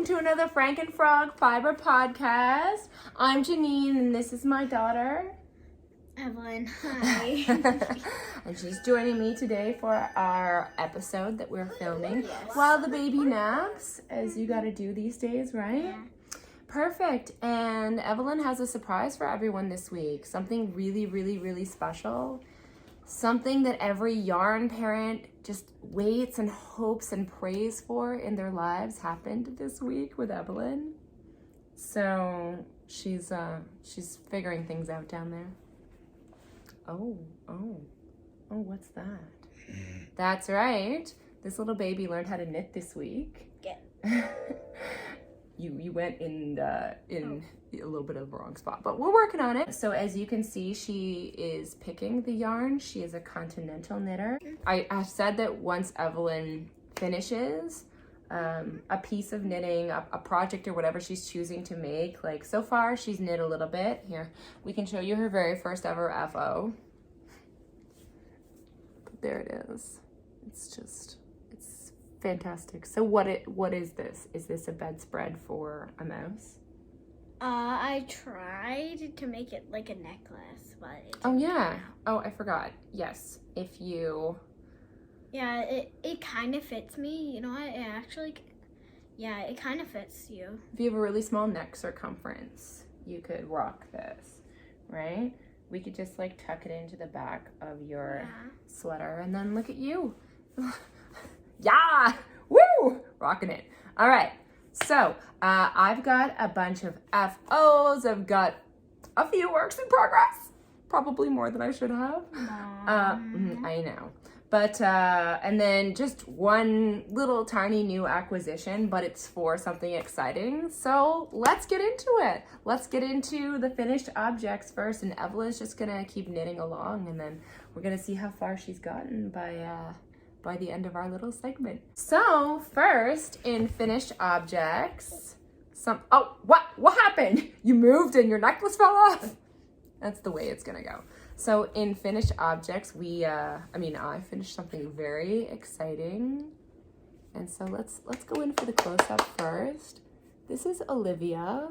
welcome to another Frankenfrog Fiber podcast. I'm Janine and this is my daughter. Evelyn, hi. And she's joining me today for our episode that we're filming while the baby naps, as you gotta do these days, right? Yeah. Perfect. And Evelyn has a surprise for everyone this week. Something really, really, really special. Something that every yarn parent just waits and hopes and prays for in their lives happened this week with Evelyn. So she's figuring things out down there. Oh, what's that? That's right. This little baby learned how to knit this week. Yeah. You went in a little bit of the wrong spot, but we're working on it. So as you can see, she is picking the yarn. She is a continental knitter. I said that once Evelyn finishes a piece of knitting, a project or whatever she's choosing to make, like so far she's knit a little bit. Here, we can show you her very first ever FO. But there it is. It's fantastic. So what is this? Is this a bedspread for a mouse? I tried to make it like a necklace, but it Oh yeah. Oh, I forgot. Yes. If you... Yeah, it kind of fits me. You know what? It actually... Yeah, it kind of fits you. If you have a really small neck circumference, you could rock this, right? We could just like tuck it into the back of your sweater and then look at you. Yeah! Woo! Rocking it. All right. So, I've got a bunch of FOs. I've got a few works in progress. Probably more than I should have. I know. But, and then just one little tiny new acquisition, but it's for something exciting. So let's get into it. Let's get into the finished objects first. And Evelyn's just gonna keep knitting along, and then we're gonna see how far she's gotten by the end of our little segment. So first, in finished objects, what happened? You moved and your necklace fell off? That's the way it's gonna go. So in finished objects, I finished something very exciting. And so let's go in for the close-up first. This is Olivia,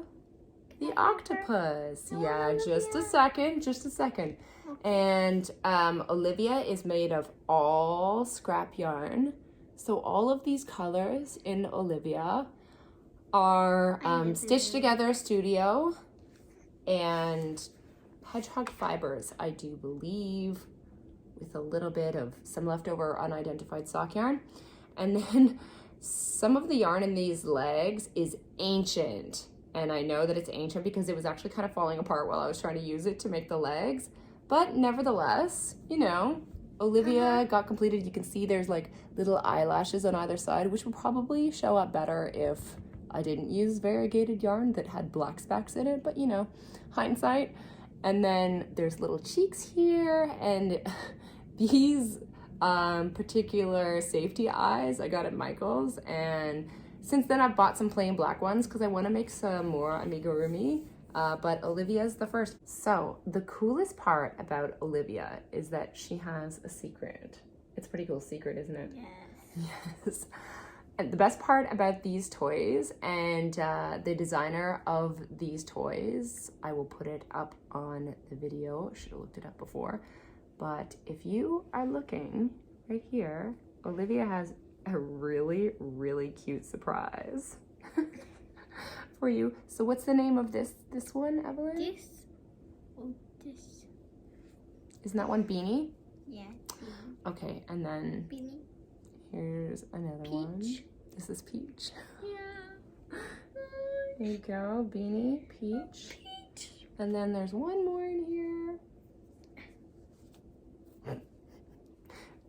the octopus. Yeah, just a second. And Olivia is made of all scrap yarn. So all of these colors in Olivia are stitched together studio and hedgehog fibers, I do believe, with a little bit of some leftover unidentified sock yarn. And then some of the yarn in these legs is ancient. And I know that it's ancient because it was actually kind of falling apart while I was trying to use it to make the legs. But nevertheless, you know, Olivia got completed. You can see there's like little eyelashes on either side, which would probably show up better if I didn't use variegated yarn that had black specks in it. But you know, hindsight. And then there's little cheeks here, and these particular safety eyes I got at Michael's, and since then I've bought some plain black ones because I want to make some more amigurumi, but Olivia's the first. So the coolest part about Olivia is that she has a secret. It's a pretty cool secret, isn't it? Yes. And the best part about these toys and the designer of these toys, I will put it up on the video. Should have looked it up before. But if you are looking right here, Olivia has a really, really cute surprise for you. So what's the name of this one, Evelyn? This. Isn't that one Beanie? Yeah. Okay, and then Beanie. Here's another one. This is Peach. Yeah. There you go, Beanie, Peach. And then there's one more in here.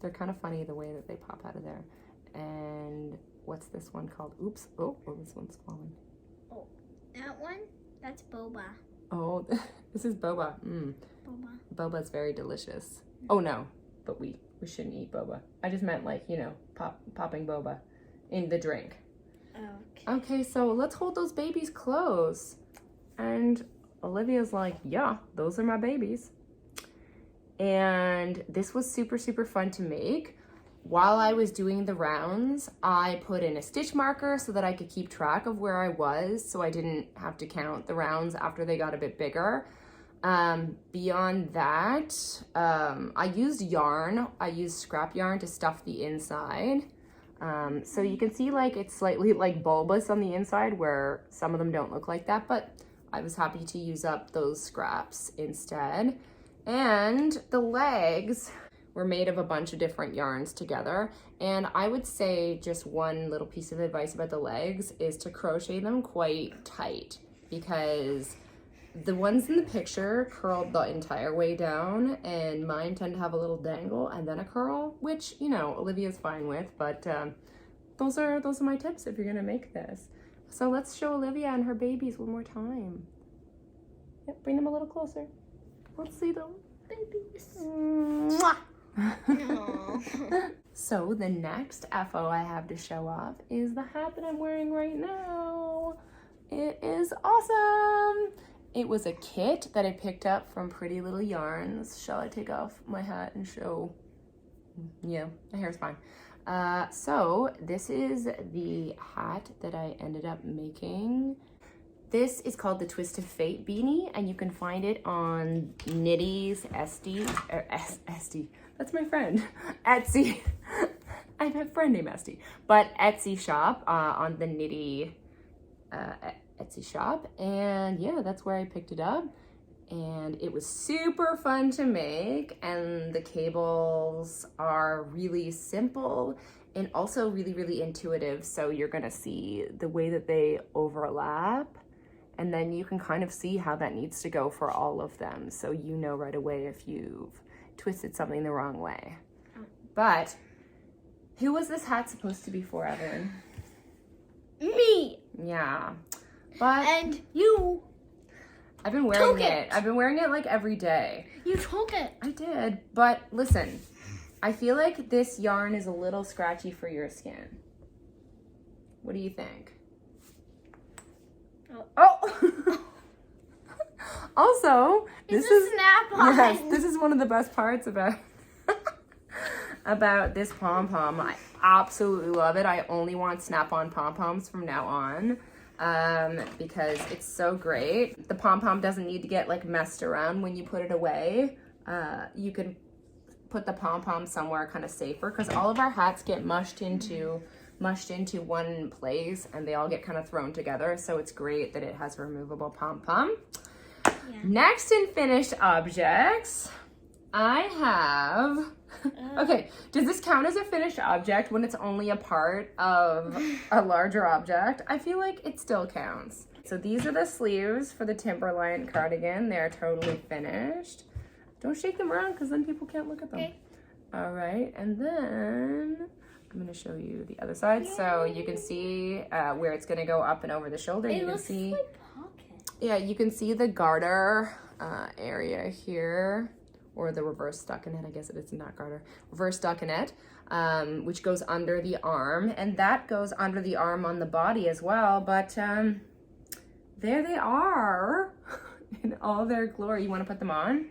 They're kind of funny the way that they pop out of there. And what's this one called? Oops. Oh, this one's falling. Oh, that one? That's boba. Oh, this is boba. Boba. Boba's very delicious. Oh no, but we shouldn't eat boba. I just meant like, you know, popping boba in the drink. Okay, so let's hold those babies close. And Olivia's like, yeah, those are my babies. And this was super, super fun to make. while I was doing the rounds, I put in a stitch marker so that I could keep track of where I was, so I didn't have to count the rounds after they got a bit bigger. Beyond that, I used yarn. I used scrap yarn to stuff the inside. So you can see like it's slightly like bulbous on the inside where some of them don't look like that, but I was happy to use up those scraps instead. And the legs were made of a bunch of different yarns together. And I would say just one little piece of advice about the legs is to crochet them quite tight, because the ones in the picture curled the entire way down, and mine tend to have a little dangle and then a curl, which, you know, Olivia's fine with, but those are my tips if you're gonna make this. So let's show Olivia and her babies one more time. Yep, bring them a little closer. Let's see them. Babies. Mwah. So the next FO I have to show off is the hat that I'm wearing right now. It is awesome. It was a kit that I picked up from Pretty Little Yarns. Shall I take off my hat and show? Yeah, my hair's fine. So this is the hat that I ended up making. This is called the Twist of Fate beanie, and you can find it on Knitty's Esty. That's my friend. Etsy. I have a friend named Esty. But Etsy shop, on the Knitty Etsy shop. And yeah, that's where I picked it up. And it was super fun to make. And the cables are really simple and also really, really intuitive. So you're gonna see the way that they overlap. And then you can kind of see how that needs to go for all of them. So you know right away if you've twisted something the wrong way. But who was this hat supposed to be for, Evelyn? Me. Yeah. But and you. I've been wearing it. I've been wearing it like every day. You took it. I did. But listen, I feel like this yarn is a little scratchy for your skin. What do you think? Oh! Also, this is snap-on. Yes, this is one of the best parts about about this pom pom. I absolutely love it. I only want snap-on pom poms from now on because it's so great. The pom pom doesn't need to get like messed around when you put it away. You can put the pom pom somewhere kind of safer, because all of our hats get mushed into one place and they all get kind of thrown together. So it's great that it has a removable pom pom. Yeah. Next in finished objects, I have, okay, does this count as a finished object when it's only a part of a larger object? I feel like it still counts. So these are the sleeves for the Timberline cardigan. They're totally finished. Don't shake them around because then people can't look at them. Okay. All right, and then I'm gonna show you the other side. Yay. So you can see where it's gonna go up and over the shoulder. You can see, like yeah, you can see the garter area here, or the reverse stockinette. I guess it's not garter, reverse stockinette, which goes under the arm, and that goes under the arm on the body as well. But there they are in all their glory. You want to put them on?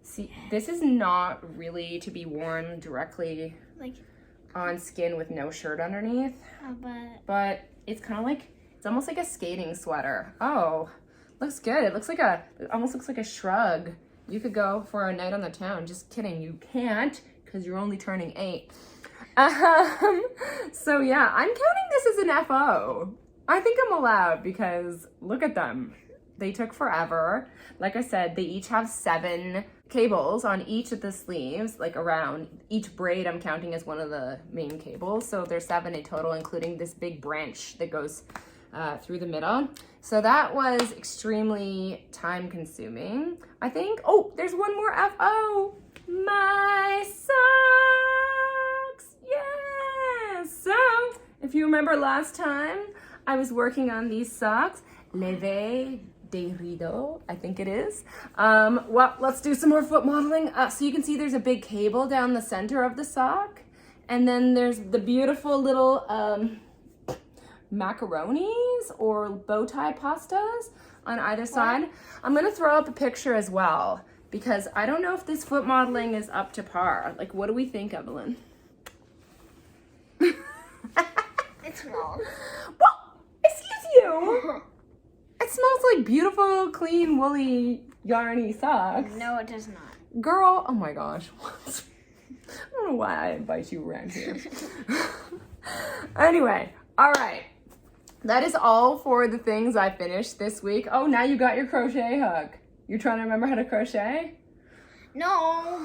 See, this is not really to be worn directly like on skin with no shirt underneath, but it's kind of like, it's almost like a skating sweater. Oh, looks good. It looks like it almost looks like a shrug. You could go for a night on the town. Just kidding, you can't, because you're only turning 8. So yeah, I'm counting this as an FO. I think I'm allowed because look at them. They took forever. Like I said, they each have 7 cables on each of the sleeves, like around each braid I'm counting as one of the main cables. So there's 7 in total, including this big branch that goes through the middle. So that was extremely time consuming. I think, oh, there's one more FO. My socks, yes! So, if you remember last time, I was working on these socks, Leve de Rideau, I think it is. Well, let's do some more foot modeling. So you can see there's a big cable down the center of the sock. And then there's the beautiful little macaronis or bow tie pastas on either side. I'm gonna throw up a picture as well, because I don't know if this foot modeling is up to par. Like, what do we think, Evelyn? smells. Well, excuse you. It smells like beautiful, clean, woolly, yarny socks. No, it does not. Girl, oh my gosh. I don't know why I invite you around here. Anyway, all right. That is all for the things I finished this week. Oh, now you got your crochet hook. You're trying to remember how to crochet? No,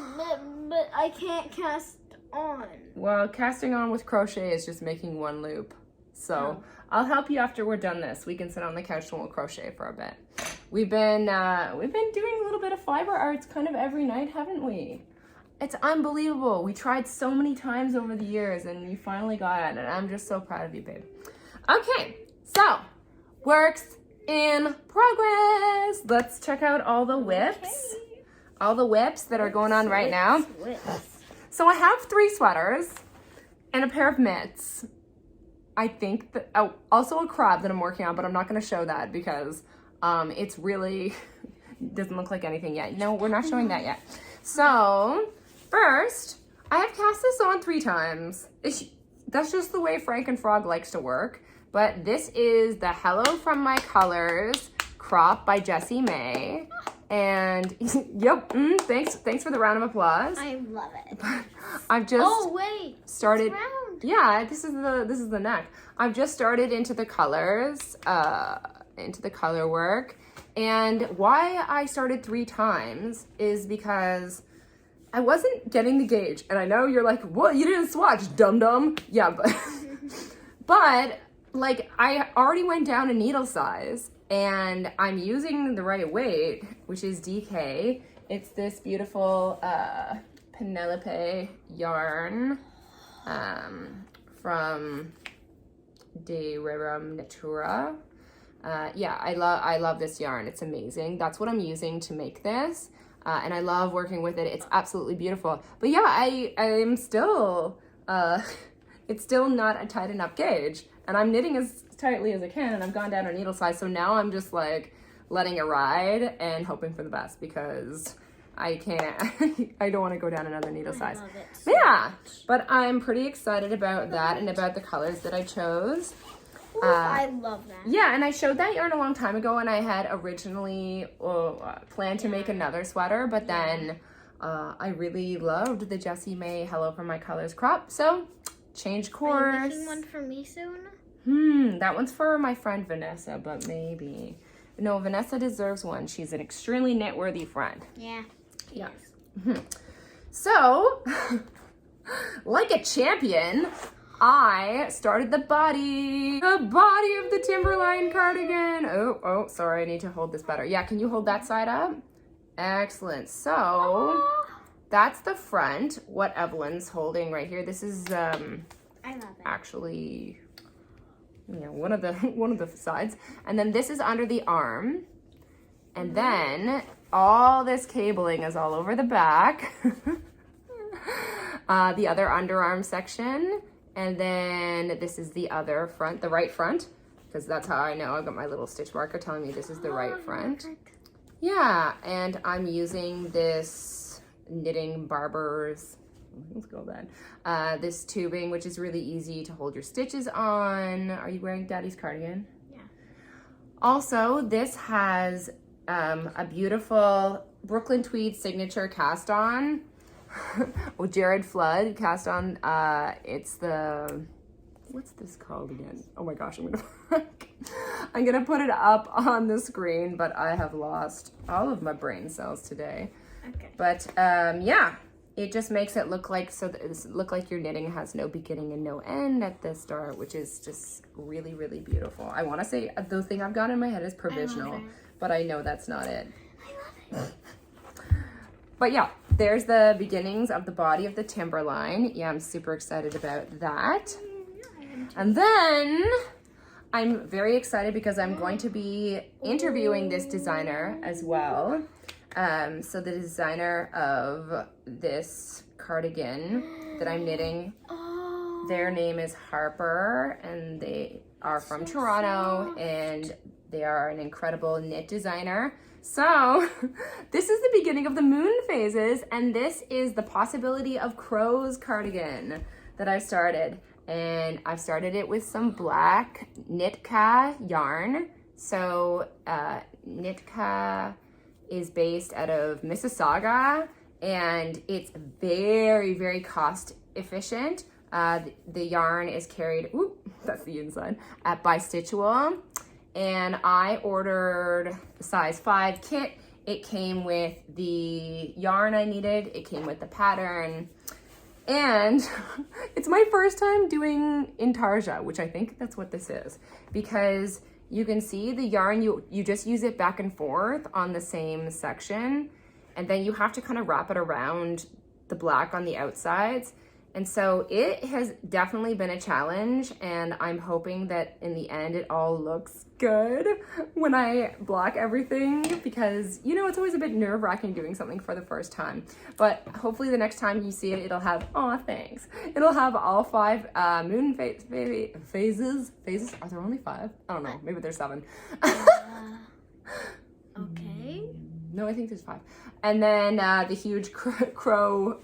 but I can't cast on. Well, casting on with crochet is just making one loop. So I'll help you after we're done this. We can sit on the couch and we'll crochet for a bit. We've been doing a little bit of fiber arts kind of every night, haven't we? It's unbelievable. We tried so many times over the years and you finally got it, and I'm just so proud of you, babe. Okay, so works in progress. Let's check out all the whips. Okay. All the whips that are going on right now. So I have 3 sweaters and a pair of mitts. I think that, oh, also a crab that I'm working on, but I'm not going to show that because it's really, doesn't look like anything yet. No, we're not showing that yet. So first, I have cast this on 3 times. That's just the way Frankenfrog likes to work. But this is the Hello from My Colors crop by Jessie May. And yep, thanks for the round of applause. I love it. I've just started. It's round. Yeah, this is the neck. I've just started into the colors, into the color work. And why I started 3 times is because I wasn't getting the gauge. And I know you're like, what? You didn't swatch, dum-dum. Yeah, but like I already went down a needle size and I'm using the right weight, which is DK. It's this beautiful Penelope yarn from de Rerum Natura. Yeah, I love this yarn. It's amazing. That's what I'm using to make this. And I love working with it. It's absolutely beautiful. But yeah, I'm still, it's still not a tight enough gauge. And I'm knitting as tightly as I can, and I've gone down a needle size. So now I'm just like letting it ride and hoping for the best because I can't, I don't want to go down another needle size. I love it so yeah, but I'm pretty excited about that and about the colors that I chose. Ooh, I love that. Yeah, and I showed that yarn a long time ago, and I had originally planned to make another sweater, but then I really loved the Jessie May Hello from My Colors crop, so change course. Are you making one for me soon? That one's for my friend Vanessa, but maybe. No, Vanessa deserves one. She's an extremely knit-worthy friend. Yeah. Yes. So, like a champion, I started the body of the Timberline cardigan. Oh, sorry, I need to hold this better. Yeah, can you hold that side up? Excellent. So, that's the front, what Evelyn's holding right here. This is I love it. actually, one of the sides. And then this is under the arm. And then all this cabling is all over the back. The other underarm section. And then this is the other front, the right front, because that's how I know. I've got my little stitch marker telling me this is the right front. Yeah, and I'm using this Knitting Barber's, let's go then, this tubing, which is really easy to hold your stitches on. Are you wearing Daddy's cardigan? Yeah. Also, this has a beautiful Brooklyn Tweed signature cast on. With Jared Flood cast on. It's the, what's this called again? Oh my gosh, I'm gonna put it up on the screen, but I have lost all of my brain cells today. Okay. But yeah, it just makes it look like your knitting has no beginning and no end at the start, which is just really, really beautiful. I want to say the thing I've got in my head is provisional, but I know that's not it. I love it. But yeah, there's the beginnings of the body of the Timberline. Yeah, I'm super excited about that. And then I'm very excited because I'm going to be interviewing this designer as well. So the designer of this cardigan that I'm knitting, their name is Harper, and they are from Toronto, and they are an incredible knit designer. So this is the beginning of the moon phases, and this is the possibility of Crow's cardigan that I started. And I've started it with some black Nitka yarn. So Nitka is based out of Mississauga, and it's very, very cost efficient. The yarn is carried, that's the inside, by Stitchual. And I ordered the size 5 kit. It came with the yarn I needed. It came with the pattern. And it's my first time doing intarsia, which I think that's what this is. Because you can see the yarn, you just use it back and forth on the same section. And then you have to kind of wrap it around the black on the outsides. And so it has definitely been a challenge, and I'm hoping that in the end it all looks good when I block everything, because you know, it's always a bit nerve-wracking doing something for the first time. But hopefully the next time you see it, it'll have, thanks. It'll have all 5 moon phases. Are there only 5? I don't know, maybe there's 7. Okay. No, I think there's 5. And then the huge crow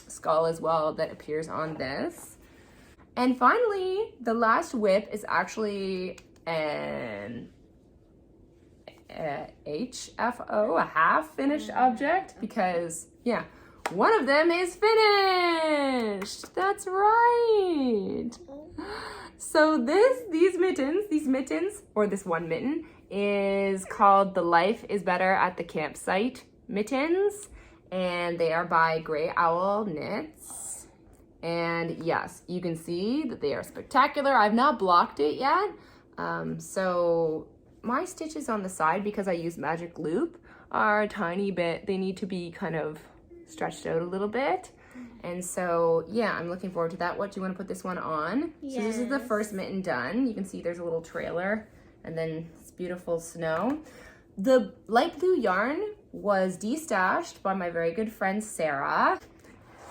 skull as well that appears on this. And finally, the last whip is actually an HFO, a half finished object, because yeah, one of them is finished. That's right. So these mittens, or this one mitten, is called the Life is Better at the Campsite mittens. And they are by Grey Owl Knits. And yes, you can see that they are spectacular. I've not blocked it yet. So my stitches on the side, because I use magic loop, are a tiny bit, they need to be kind of stretched out a little bit. And so, yeah, I'm looking forward to that. What, do you want to put this one on? Yes. So this is the first mitten done. You can see there's a little trailer and then it's beautiful snow. The light blue yarn was destashed by my very good friend Sarah.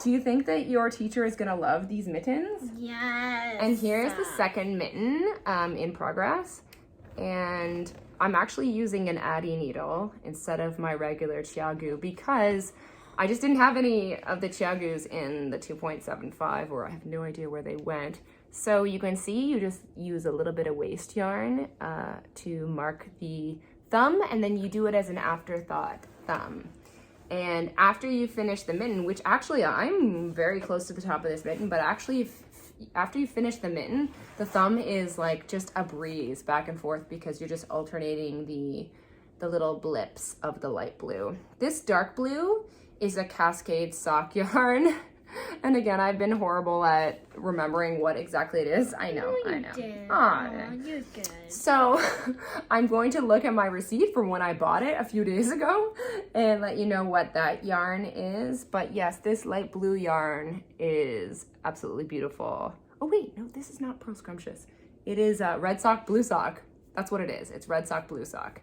Do you think that your teacher is gonna love these mittens? Yes. And here's the second mitten in progress. And I'm actually using an Addy needle instead of my regular Chiagu, because I just didn't have any of the Chiagus in the 2.75, or I have no idea where they went. So you can see you just use a little bit of waste yarn to mark the thumb, and then you do it as an afterthought thumb. And after you finish the mitten, which actually I'm very close to the top of this mitten, but actually after you finish the mitten, the thumb is like just a breeze back and forth, because you're just alternating the little blips of the light blue. This dark blue is a Cascade sock yarn. And again, I've been horrible at remembering what exactly it is. I know. You're good. So I'm going to look at my receipt from when I bought it a few days ago and let you know what that yarn is. But yes, this light blue yarn is absolutely beautiful. Oh wait, no, this is not Purl Scrumptious. It is red sock, blue sock. That's what it is. It's red sock, blue sock.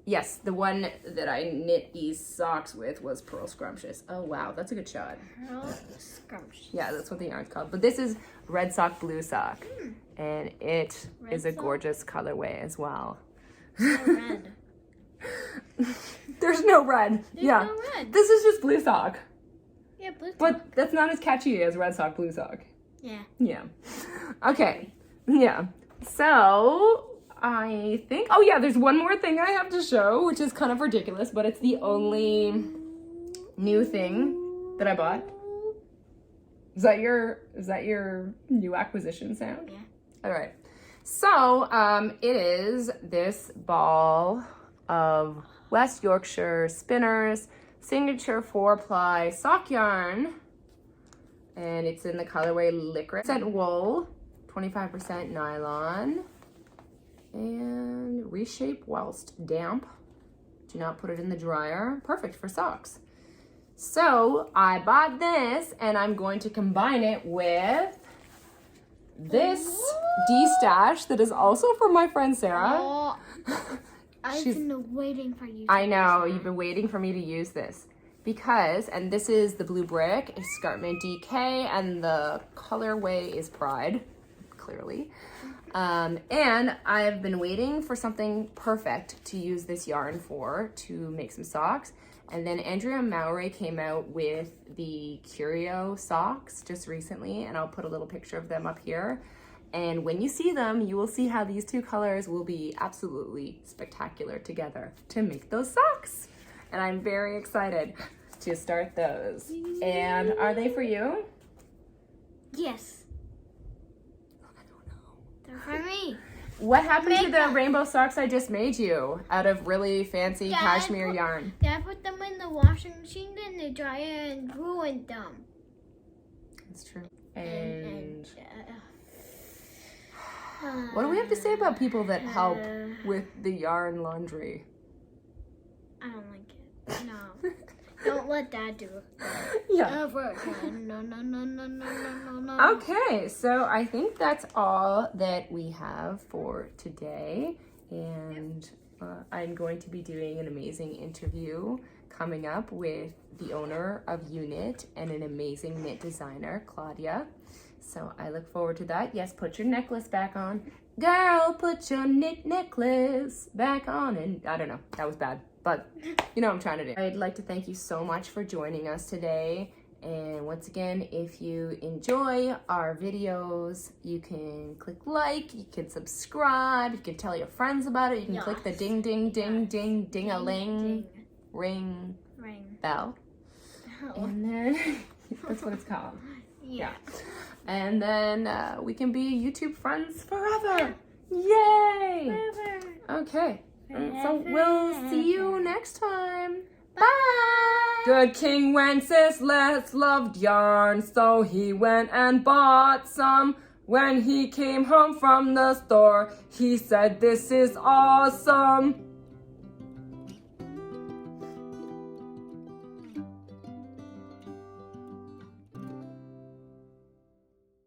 Yes, the one that I knit these socks with was Purl Scrumptious. Oh wow, that's a good shot. Purl Scrumptious. Yeah, that's what the yarn's called. But this is red sock, blue sock. And it is a gorgeous colorway as well. No red. There's no red. There's no red. This is just blue sock. Yeah, blue sock. But that's not as catchy as red sock, blue sock. Yeah. Yeah. Okay. Yeah. So I think, oh yeah, there's one more thing I have to show, which is kind of ridiculous, but it's the only new thing that I bought. Is that your new acquisition sound? Yeah. All right. So it is this ball of West Yorkshire Spinners signature 4-ply sock yarn, and it's in the colorway Licorice wool, 25% nylon. And reshape whilst damp. Do not put it in the dryer. Perfect for socks. So I bought this, and I'm going to combine it with this D-stash that is also from my friend Sarah. Oh, I've been waiting for you. I know, you've been waiting for me to use this. Because, and this is the blue brick, escarpment DK, and the colorway is Pride, clearly. And I've been waiting for something perfect to use this yarn for, to make some socks. And then Andrea and Mowry came out with the Curio socks just recently, and I'll put a little picture of them up here. And when you see them, you will see how these two colors will be absolutely spectacular together to make those socks. And I'm very excited to start those. And are they for you? Yes. I don't know. They're for me. What happened to the rainbow socks I just made you out of really fancy cashmere yarn? Yeah, I put them in the washing machine, then the dryer, and ruined them. That's true. And what do we have to say about people that help with the yarn laundry? I don't like it. No. Don't let Dad do it. Yeah. Ever again. No. Okay, so I think that's all that we have for today. And I'm going to be doing an amazing interview coming up with the owner of Unit and an amazing knit designer, Claudia. So I look forward to that. Yes, put your necklace back on. Girl, put your knit necklace back on. And I don't know, that was bad, but you know what I'm trying to do. I'd like to thank you so much for joining us today. And once again, if you enjoy our videos, you can click like, you can subscribe, you can tell your friends about it. You can click the ding, ding, ding, ding, ding-a-ling, ring bell. Oh. And then, that's what it's called. Yeah. And then we can be YouTube friends forever. Yay! Forever. Okay. So we'll see you next time. Bye! Good King Wenceslas loved yarn, so he went and bought some. When he came home from the store, he said, "This is awesome."